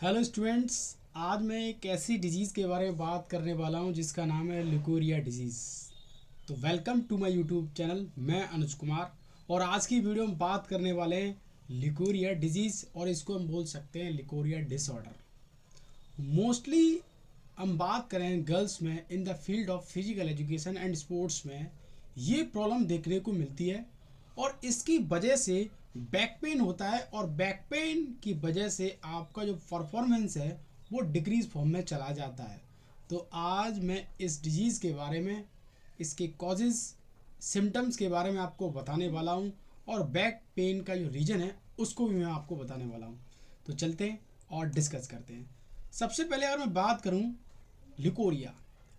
Hello students. आज मैं एक ऐसी डिजीज़ के बारे में बात करने वाला हूं जिसका नाम है लिकोरिया डिजीज़। तो welcome to my YouTube channel. मैं अनुज कुमार और आज की वीडियो में बात करने वाले हैं लिकोरिया डिजीज़ और इसको हम बोल सकते हैं लिकोरिया डिसऑर्डर। मोस्टली हम बात करें गर्ल्स में in the field of physical education and sports में ये प्रॉब्लम देखने को मिलती है और इसकी वजह से बैक पेन होता है और बैक पेन की वजह से आपका जो परफॉर्मेंस है वो डिक्रीज फॉर्म में चला जाता है। तो आज मैं इस डिजीज़ के बारे में, इसके कॉजेज़, सिम्टम्स के बारे में आपको बताने वाला हूँ और बैक पेन का जो रीज़न है उसको भी मैं आपको बताने वाला हूँ। तो चलते हैं और डिस्कस करते हैं। सबसे पहले अगर मैं बात करूँ लिकोरिया,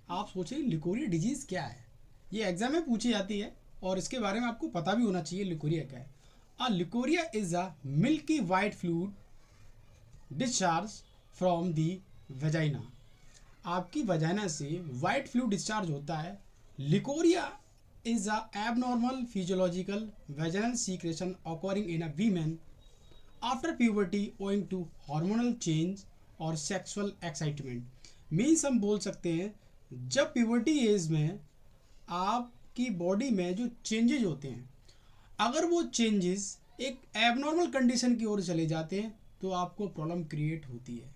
आप सोचें लिकोरिया डिजीज़ क्या है। ये एग्जाम में पूछी जाती है और इसके बारे में आपको पता भी होना चाहिए लिकोरिया क्या है। Leucorrhoea is a milky white fluid discharge from the vagina. आपकी वजाइना से वाइट फ्लूइड डिस्चार्ज होता है। Leucorrhoea is a abnormal physiological vaginal secretion occurring in a women after puberty owing to hormonal change और sexual excitement. Means हम बोल सकते हैं जब प्यूबर्टी एज में आपकी बॉडी में जो चेंजेज होते हैं, अगर वो चेंजेस एक एबनॉर्मल कंडीशन की ओर चले जाते हैं तो आपको प्रॉब्लम क्रिएट होती है।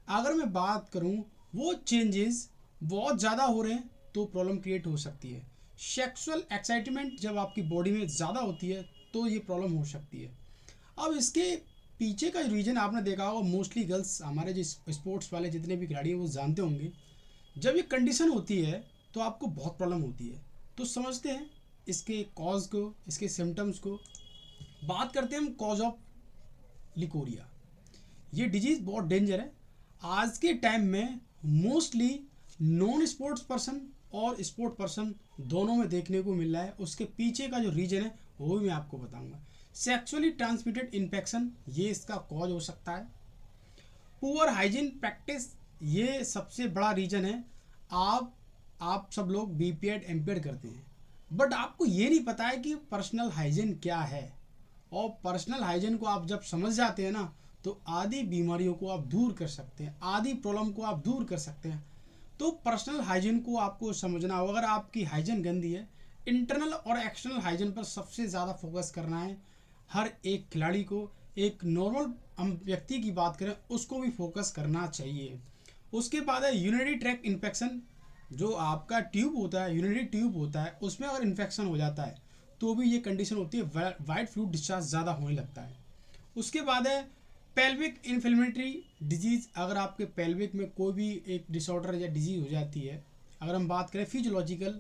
अगर मैं बात करूं वो चेंजेस बहुत ज़्यादा हो रहे हैं तो प्रॉब्लम क्रिएट हो सकती है। सेक्सुअल एक्साइटमेंट जब आपकी बॉडी में ज़्यादा होती है तो ये प्रॉब्लम हो सकती है। अब इसके पीछे का रीज़न आपने देखा होगा, मोस्टली गर्ल्स, हमारे जो स्पोर्ट्स वाले जितने भी खिलाड़ी हैं वो जानते होंगे, जब ये कंडीशन होती है तो आपको बहुत प्रॉब्लम होती है। तो समझते हैं इसके कॉज को, इसके सिम्टम्स को। बात करते हैं हम कॉज ऑफ लिकोरिया। ये डिजीज़ बहुत डेंजर है। आज के टाइम में मोस्टली नॉन स्पोर्ट्स पर्सन और स्पोर्ट पर्सन दोनों में देखने को मिल रहा है। उसके पीछे का जो रीजन है वो भी मैं आपको बताऊंगा। सेक्सुअली ट्रांसमिटेड इन्फेक्शन ये इसका कॉज हो सकता है। पुअर हाइजीन प्रैक्टिस ये सबसे बड़ा रीजन है। आप सब लोग बीपीएड एमपीएड करते हैं बट आपको ये नहीं पता है कि पर्सनल हाइजीन क्या है। और पर्सनल हाइजीन को आप जब समझ जाते हैं ना तो आधी बीमारियों को आप दूर कर सकते हैं, आधी प्रॉब्लम को आप दूर कर सकते हैं। तो पर्सनल हाइजीन को आपको समझना होगा। अगर आपकी हाइजीन गंदी है, इंटरनल और एक्सटर्नल हाइजीन पर सबसे ज़्यादा फोकस करना है हर एक खिलाड़ी को। एक नॉर्मल हम व्यक्ति की बात करें उसको भी फोकस करना चाहिए। उसके बाद है यूरिनरी ट्रैक्ट इन्फेक्शन। जो आपका ट्यूब होता है, यूरिनरी ट्यूब होता है, उसमें अगर इन्फेक्शन हो जाता है तो भी ये कंडीशन होती है, वाइट फ्लूइड डिस्चार्ज ज़्यादा होने लगता है। उसके बाद है पेल्विक इन्फ्लेमेटरी डिजीज़। अगर आपके पेल्विक में कोई भी एक डिसऑर्डर या डिजीज़ हो जाती है, अगर हम बात करें फिजियोलॉजिकल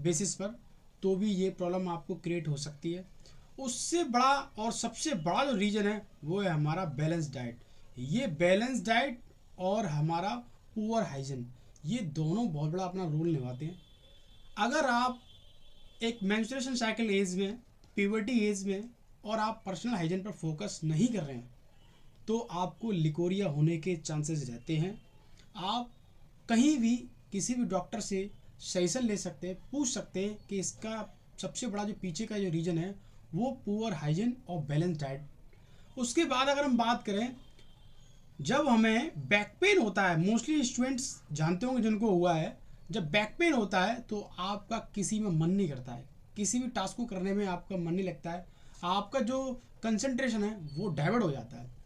बेसिस पर, तो भी ये प्रॉब्लम आपको क्रिएट हो सकती है। उससे बड़ा और सबसे बड़ा जो रीज़न है वो है हमारा बैलेंस डाइट। ये बैलेंस डाइट और हमारा पुअर हाइजीन, ये दोनों बहुत बड़ा अपना रोल निभाते हैं। अगर आप एक मेंस्ट्रुएशन साइकिल एज में, प्यूबर्टी एज में, और आप पर्सनल हाइजीन पर फोकस नहीं कर रहे हैं तो आपको लिकोरिया होने के चांसेस रहते हैं। आप कहीं भी किसी भी डॉक्टर से सजेशन ले सकते हैं, पूछ सकते हैं कि इसका सबसे बड़ा जो पीछे का जो रीज़न है वो पुअर हाइजीन और बैलेंस डाइट। उसके बाद अगर हम बात करें, जब हमें बैक पेन होता है, मोस्टली स्टूडेंट्स जानते होंगे जिनको हुआ है, जब बैक पेन होता है तो आपका किसी में मन नहीं करता है, किसी भी टास्क को करने में आपका मन नहीं लगता है, आपका जो कंसंट्रेशन है वो डाइवर्ट हो जाता है।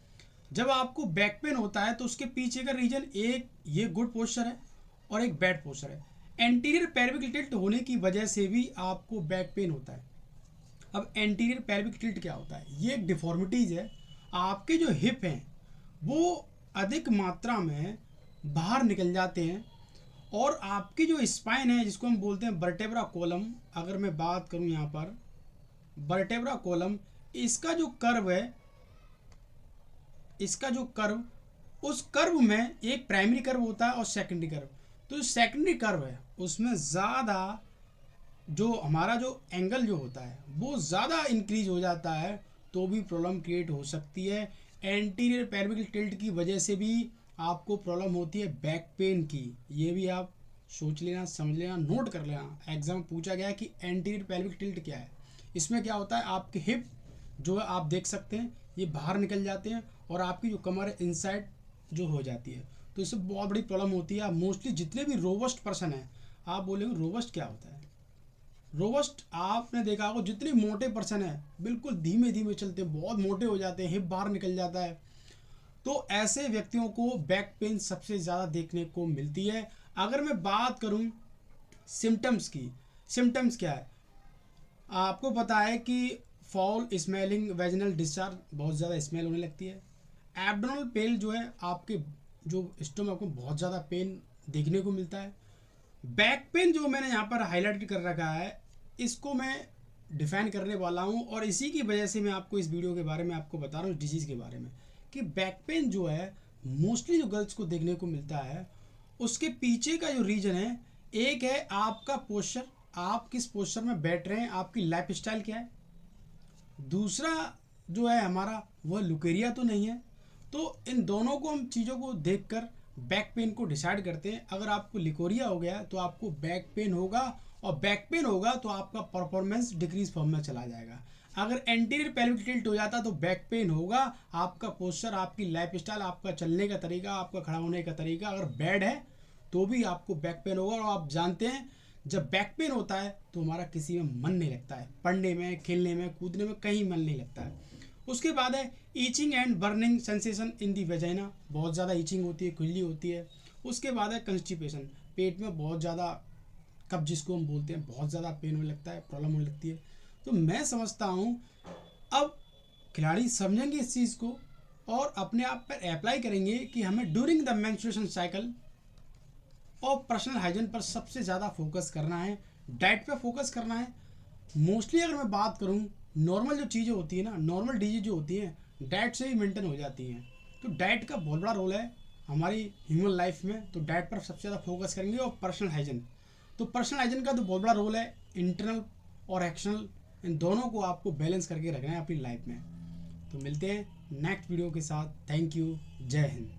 जब आपको बैक पेन होता है तो उसके पीछे का रीजन एक ये गुड पोस्चर है और एक बैड पोस्चर है। एंटीरियर पैल्विक टिल्ट होने की वजह से भी आपको बैक पेन होता है। अब एंटीरियर पैल्विक टिल्ट क्या होता है? ये एक डिफॉर्मिटीज़ है। आपके जो हिप हैं वो अधिक मात्रा में बाहर निकल जाते हैं और आपकी जो स्पाइन है जिसको हम बोलते हैं वर्टेब्रा कॉलम, अगर मैं बात करूं यहाँ पर वर्टेब्रा कॉलम, इसका जो कर्व है, इसका जो कर्व, उस कर्व में एक प्राइमरी कर्व होता है और सेकेंडरी कर्व। तो जो सेकेंडरी कर्व है उसमें ज़्यादा जो हमारा जो एंगल जो होता है वो ज़्यादा इंक्रीज हो जाता है तो भी प्रॉब्लम क्रिएट हो सकती है। एंटीरियर पैल्विक टिल्ट की वजह से भी आपको प्रॉब्लम होती है बैक पेन की। ये भी आप सोच लेना, समझ लेना, नोट कर लेना। एग्जाम में पूछा गया है कि एंटीरियर पैल्विक टिल्ट क्या है। इसमें क्या होता है, आपके हिप जो है आप देख सकते हैं ये बाहर निकल जाते हैं और आपकी जो कमर है इनसाइड जो हो जाती है, तो इससे बहुत बड़ी प्रॉब्लम होती है। मोस्टली जितने भी रोबस्ट पर्सन हैं, आप बोलेंगे रोबस्ट क्या होता है? रोबस्ट आपने देखा होगा, जितने मोटे पर्सन हैं बिल्कुल धीमे धीमे चलते हैं, बहुत मोटे हो जाते हैं, हिप बाहर निकल जाता है, तो ऐसे व्यक्तियों को बैक पेन सबसे ज़्यादा देखने को मिलती है। अगर मैं बात करूं सिम्टम्स की, सिम्टम्स क्या है? आपको पता है कि फॉल स्मेलिंग वेजिनल डिस्चार्ज, बहुत ज़्यादा स्मेल होने लगती है। एब्डोमिनल पेन जो है, आपके जो स्टोमक में बहुत ज़्यादा पेन देखने को मिलता है। बैक पेन जो मैंने यहाँ पर हाईलाइट कर रखा है, इसको मैं डिफाइन करने वाला हूँ, और इसी की वजह से मैं आपको इस वीडियो के बारे में आपको बता रहा हूँ डिजीज़ के बारे में, कि बैक पेन जो है मोस्टली जो गर्ल्स को देखने को मिलता है, उसके पीछे का जो रीज़न है, एक है आपका पोस्चर, आप किस पोस्चर में बैठ रहे हैं, आपकी लाइफ स्टाइल क्या है। दूसरा जो है हमारा, वह लुकेरिया तो नहीं है। तो इन दोनों को हम चीज़ों को देखकर बैक पेन को डिसाइड करते हैं। अगर आपको लिकोरिया हो गया तो आपको बैक पेन होगा, और बैक पेन होगा तो आपका परफॉर्मेंस डिक्रीज फॉर्म में चला जाएगा। अगर एंटीरियर पेल्विक टिल्ट हो जाता तो बैक पेन होगा, आपका पोस्चर, आपकी लाइफ स्टाइल, आपका चलने का तरीका, आपका खड़ा होने का तरीका अगर बैड है तो भी आपको बैक पेन होगा। और आप जानते हैं जब बैक पेन होता है तो हमारा किसी में मन नहीं लगता है, पढ़ने में, खेलने में, कूदने में कहीं मन नहीं लगता है। उसके बाद है itching and burning sensation in the vagina, बहुत ज़्यादा ईचिंग होती है, खुजली होती है। उसके बाद है कंस्टिपेशन, पेट में बहुत ज़्यादा कब्ज जिसको हम बोलते हैं, बहुत ज़्यादा पेन होने लगता है, प्रॉब्लम होने लगती है। तो मैं समझता हूँ अब खिलाड़ी समझेंगे इस चीज़ को और अपने आप पर अप्लाई करेंगे कि हमें ड्यूरिंग द मेंस्ट्रुएशन साइकिल और पर्सनल हाइजीन पर सबसे ज़्यादा फोकस करना है, डाइट पे फोकस करना है। मोस्टली अगर मैं बात करूँ, नॉर्मल जो चीज़ें होती है ना, नॉर्मल डिजीज जो होती हैं डाइट से ही मेंटेन हो जाती हैं। तो डाइट का बहुत बड़ा रोल है हमारी ह्यूमन लाइफ में, तो डाइट पर सबसे ज़्यादा फोकस करेंगे। और पर्सनल हाइजीन, तो पर्सनल हाइजीन का तो बहुत बड़ा रोल है, इंटरनल और एक्सटर्नल, इन दोनों को आपको बैलेंस करके रखना है अपनी लाइफ में। तो मिलते हैं नेक्स्ट वीडियो के साथ। थैंक यू, जय हिंद।